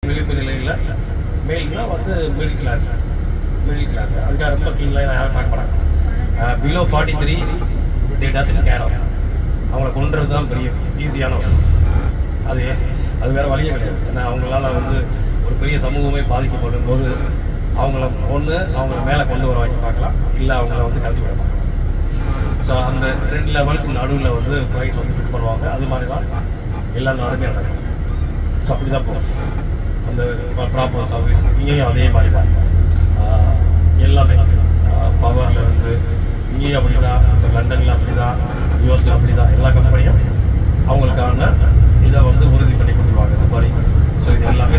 விளிம்பு நிலையில் மேல்னா வந்து மிடில் கிளாஸ் அதுக்காக ரொம்ப கீழே யாரும் பார்க்க மாட்டாங்க. Below 43 they doesn't care of. அவங்கள கொண்டுறது தான் பெரிய ஈஸியான அது வேறு வழியே கிடையாது. ஏன்னா அவங்களால வந்து ஒரு பெரிய சமூகமே பாதிக்கப்படும் போது அவங்கள அவங்கள மேலே கொண்டு வர வாங்கி பார்க்கலாம், இல்லை அவங்கள வந்து கல்வி விட பார்க்கலாம். ஸோ அந்த 2 லெவலுக்கு நடுவில் வந்து ப்ரைஸ் வந்து ஃபிட் பண்ணுவாங்க. அது மாதிரி தான் எல்லா நாடுமே நடக்கும். ஸோ அப்படி தான் போகும் அந்த ப்ராப்பர் சர்வீஸ். இங்கேயும் அதே மாதிரி தான் எல்லாமே பவரில் இருந்து இங்கேயும் அப்படி தான். ஸோ லண்டனில் அப்படி தான், யூஎஸில் அப்படி தான். எல்லா கம்பெனியும் அவங்களுக்கான இதை வந்து உறுதி பண்ணி கொடுத்துருவாங்க இந்த மாதிரி. ஸோ இது எல்லாமே